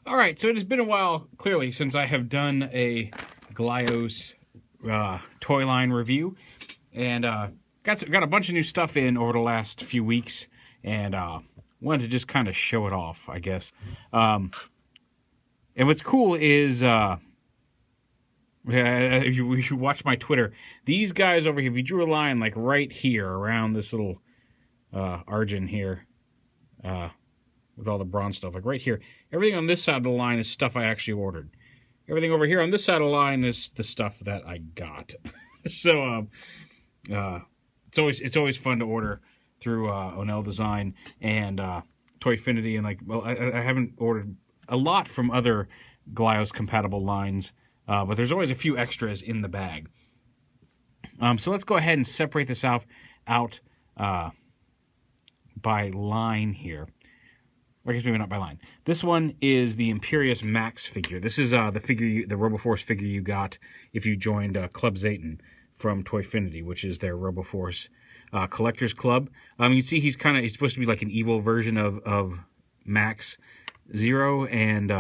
All right, so it has been a while, clearly, since I have done a GLYOS toy line review, and got a bunch of new stuff in over the last few weeks, and wanted to just kind of show it off, I guess. And what's cool is, if you watch my Twitter, these guys over here, if you drew a line like right here around this little Argent here, with all the bronze stuff, like right here, everything on this side of the line is stuff I actually ordered. Everything over here on this side of the line is the stuff that I got. So it's always fun to order through Onell Design and ToyFinity, and like, well, I haven't ordered a lot from other GLYOS compatible lines, but there's always a few extras in the bag. So let's go ahead and separate this out by line here. Or I guess maybe not by line. This one is the Imperius Max Figure. This is the figure, the RoboForce figure you got if you joined Club Zayton from ToyFinity, which is their RoboForce collectors club. You can see he's supposed to be like an evil version of Max Zero, and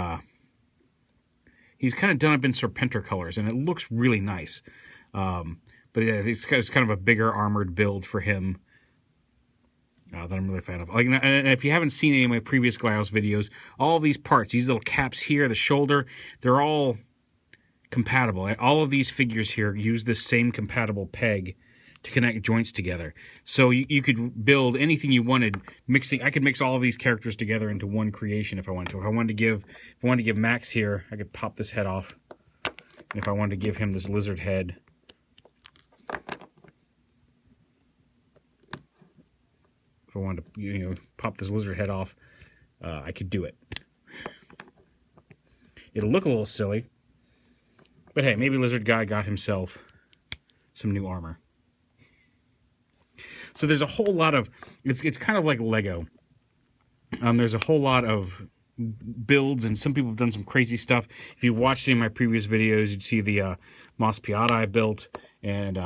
he's kind of done up in Serpentor colors, and it looks really nice. But yeah, it's kind of a bigger armored build for him. That I'm really a fan of. Like, and if you haven't seen any of my previous GLYOS videos, all of these parts, these little caps here, the shoulder, they're all compatible. All of these figures here use this same compatible peg to connect joints together. So you could build anything you wanted, mixing. I could mix all of these characters together into one creation if I wanted to. If I wanted to give Max here, I could pop this head off. And if I wanted to give him this lizard head, if I wanted to, pop this lizard head off, I could do it. It'll look a little silly, but hey, maybe Lizard Guy got himself some new armor. So there's a whole lot of, it's kind of like Lego. There's a whole lot of builds, and some people have done some crazy stuff. If you watched any of my previous videos, you'd see the Mos Piata I built, and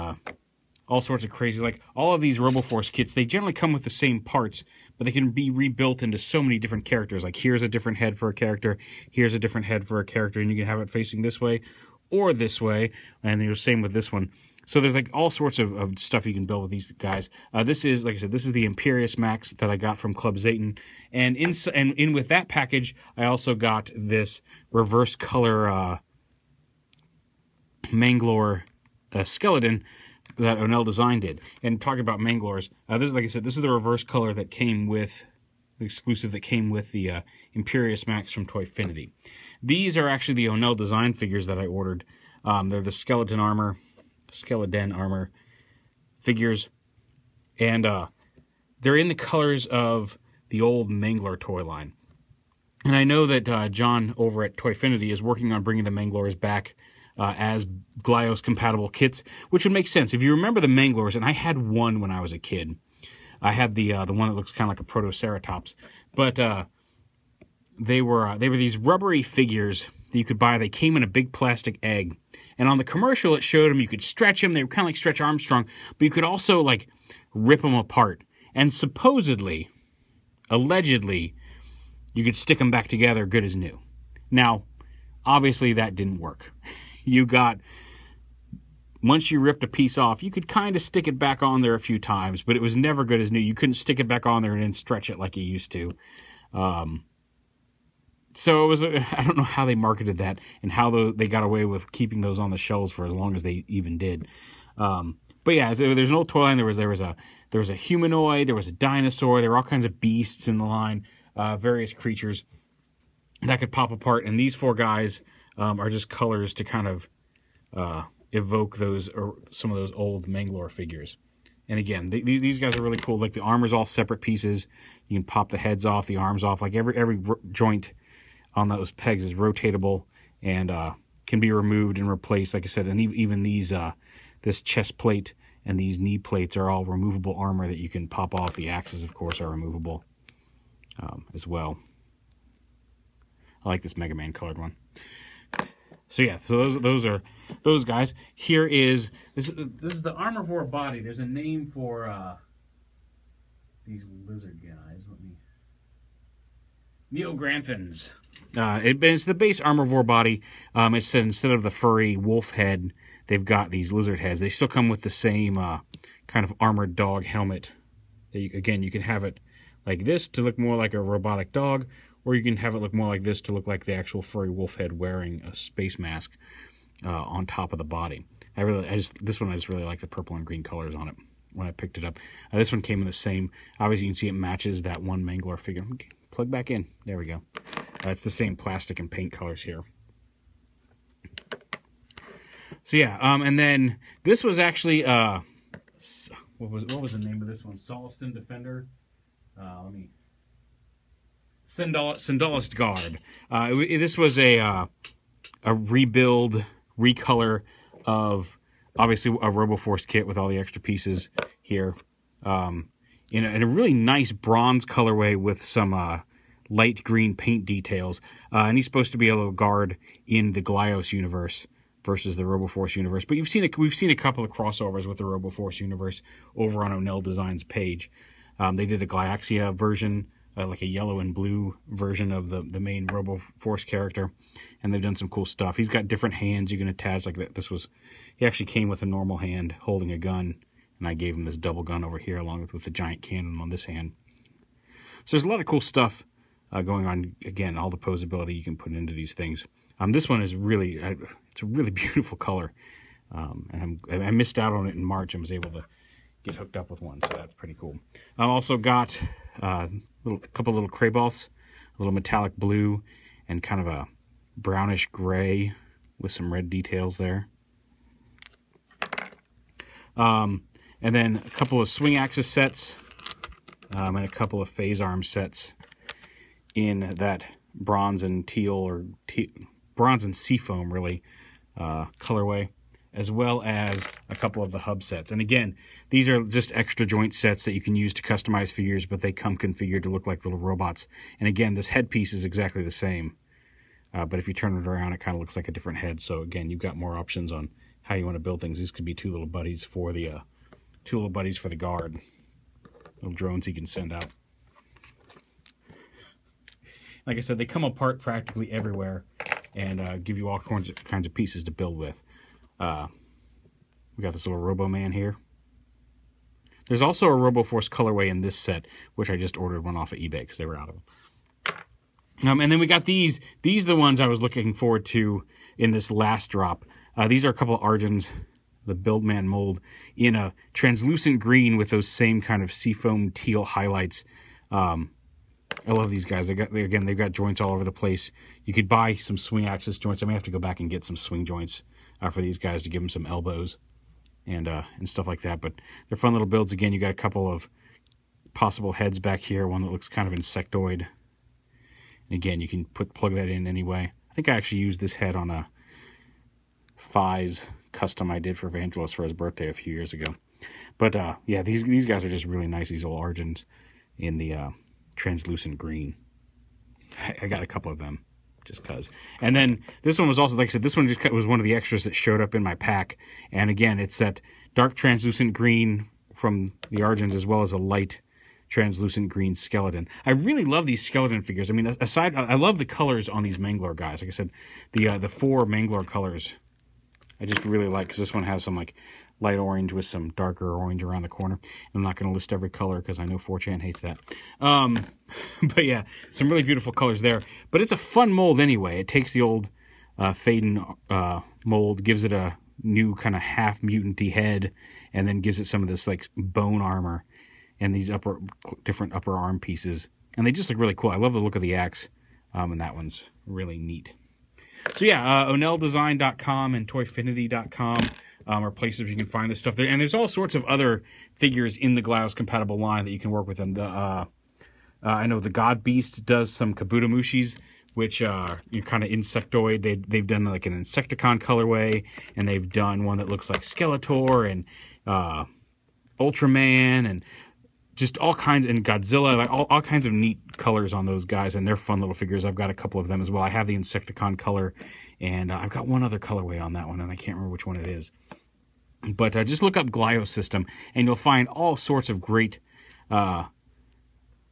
all sorts of crazy, like all of these RoboForce kits, they generally come with the same parts, but they can be rebuilt into so many different characters. Like here's a different head for a character, here's a different head for a character, and you can have it facing this way or this way, and the same with this one. So there's like all sorts of stuff you can build with these guys. This is, like I said, this is the Imperius Max that I got from Club Zayton, and in with that package, I also got this reverse color Mangalore skeleton that Onell Design did. And talking about Mangalore's, this is, like I said, this is the reverse color that came with the exclusive that came with the Imperius Max from ToyFinity. These are actually the Onell Design figures that I ordered. They're the skeleton armor figures, and they're in the colors of the old Mangalore toy line. And I know that John over at ToyFinity is working on bringing the Mangalores back as GLYOS compatible kits, which would make sense. If you remember the Mangalores, and I had one when I was a kid. I had the one that looks kind of like a Protoceratops, but they were these rubbery figures that you could buy. They came in a big plastic egg, and on the commercial it showed them you could stretch them. They were kind of like Stretch Armstrong, but you could also like rip them apart. And supposedly, allegedly, you could stick them back together good as new. Now, obviously that didn't work. Once you ripped a piece off, you could kind of stick it back on there a few times, but it was never good as new. You couldn't stick it back on there and then stretch it like you used to. So it was, I don't know how they marketed that and how they got away with keeping those on the shelves for as long as they even did. But yeah, there's an old toy line. There was a humanoid, there was a dinosaur, there were all kinds of beasts in the line, various creatures that could pop apart, and these four guys are just colors to kind of evoke those, or some of those old Mangalore figures. And again, these guys are really cool. Like the armor's all separate pieces. You can pop the heads off, the arms off. Like every joint on those pegs is rotatable and can be removed and replaced. Like I said, and even these this chest plate and these knee plates are all removable armor that you can pop off. The axes, of course, are removable as well. I like this Mega Man colored one. So yeah, so those are those guys. Here is this is the Armorvore body. There's a name for these lizard guys. Neogranthans. It's the base Armorvore body. It's instead of the furry wolf head, they've got these lizard heads. They still come with the same kind of armored dog helmet. Again, you can have it like this to look more like a robotic dog, or you can have it look more like this to look like the actual furry wolf head wearing a space mask on top of the body. This one I just really like the purple and green colors on it when I picked it up. This one came in the same. Obviously, you can see it matches that one Mangalore figure. Okay, plug back in. There we go. It's the same plastic and paint colors here. So yeah, and then this was actually what was the name of this one? Soliston Defender. Sandalist Guard. This was a rebuild, recolor of obviously a RoboForce kit with all the extra pieces here, in a really nice bronze colorway with some light green paint details, and he's supposed to be a little guard in the GLYOS universe versus the RoboForce universe. But we've seen a couple of crossovers with the RoboForce universe over on Onell Designs page. They did a Glyaxia version, like a yellow and blue version of the main RoboForce character, and they've done some cool stuff. He's got different hands you can attach like that. He actually came with a normal hand holding a gun, and I gave him this double gun over here along with the giant cannon on this hand. So there's a lot of cool stuff going on. Again, all the posability you can put into these things. This one is really, it's a really beautiful color, and I missed out on it in March and was able to get hooked up with one, so that's pretty cool. I've also got a couple little Kraboths, a little metallic blue and kind of a brownish gray with some red details there. And then a couple of swing axis sets, and a couple of phase arm sets in that bronze and teal, or bronze and seafoam really, colorway, as well as a couple of the hub sets. And again, these are just extra joint sets that you can use to customize figures, but they come configured to look like little robots. And again, this headpiece is exactly the same, but if you turn it around, it kind of looks like a different head. So again, you've got more options on how you want to build things. These could be two little buddies for the guard, little drones he can send out. Like I said, they come apart practically everywhere and give you all kinds of pieces to build with. We got this little Robo-Man here. There's also a RoboForce colorway in this set, which I just ordered one off of eBay because they were out of them. And then we got these. These are the ones I was looking forward to in this last drop. These are a couple of Argents, the Buildman mold, in a translucent green with those same kind of seafoam teal highlights. I love these guys. They've got joints all over the place. You could buy some swing axis joints. I may have to go back and get some swing joints for these guys to give them some elbows and stuff like that. But they're fun little builds. Again, you got a couple of possible heads back here. One that looks kind of insectoid. And again, you can plug that in anyway. I think I actually used this head on a Fies custom I did for Evangelist for his birthday a few years ago. But yeah, these guys are just really nice. These little Argents in the translucent green. I got a couple of them just because. And then this one was also, like I said, this one just was one of the extras that showed up in my pack. And again, it's that dark translucent green from the Argents as well as a light translucent green skeleton. I really love these skeleton figures. I mean, I love the colors on these Mangalore guys. Like I said, the 4 Mangalore colors I just really like, because this one has some like light orange with some darker orange around the corner. I'm not going to list every color because I know 4chan hates that. But yeah, some really beautiful colors there. But it's a fun mold anyway. It takes the old Faden mold, gives it a new kind of half mutant-y head, and then gives it some of this like bone armor and these different upper arm pieces. And they just look really cool. I love the look of the axe, and that one's really neat. So yeah, OnellDesign.com and ToyFinity.com are places where you can find this stuff there. And there's all sorts of other figures in the GLYOS compatible line that you can work with them. I know the God Beast does some Kabutamushis, which are kind of insectoid. They've done like an Insecticon colorway, and they've done one that looks like Skeletor and Ultraman and just all kinds, and Godzilla, like all kinds of neat colors on those guys, and they're fun little figures. I've got a couple of them as well. I have the Insecticon color, and I've got one other colorway on that one, and I can't remember which one it is. But just look up GLYOS system, and you'll find all sorts of great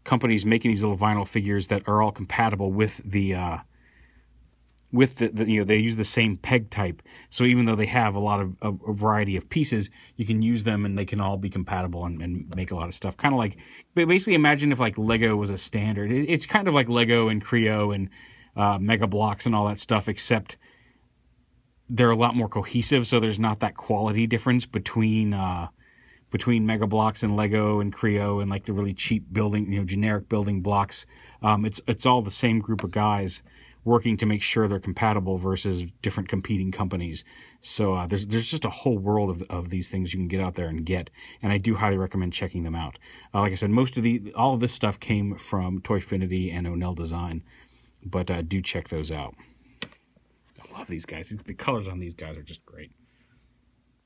companies making these little vinyl figures that are all compatible with the with you know, they use the same peg type. So even though they have a lot of a variety of pieces, you can use them and they can all be compatible and make a lot of stuff. Kind of like, basically imagine if like Lego was a standard. It's kind of like Lego and Creo and Mega Bloks and all that stuff, except they're a lot more cohesive. So there's not that quality difference between Mega Bloks and Lego and Creo and like the really cheap building, you know, generic building blocks. It's all the same group of guys working to make sure they're compatible versus different competing companies. So there's just a whole world of these things you can get out there and get, and I do highly recommend checking them out. Like I said, all of this stuff came from ToyFinity and Onell Design, but do check those out. I love these guys. The colors on these guys are just great.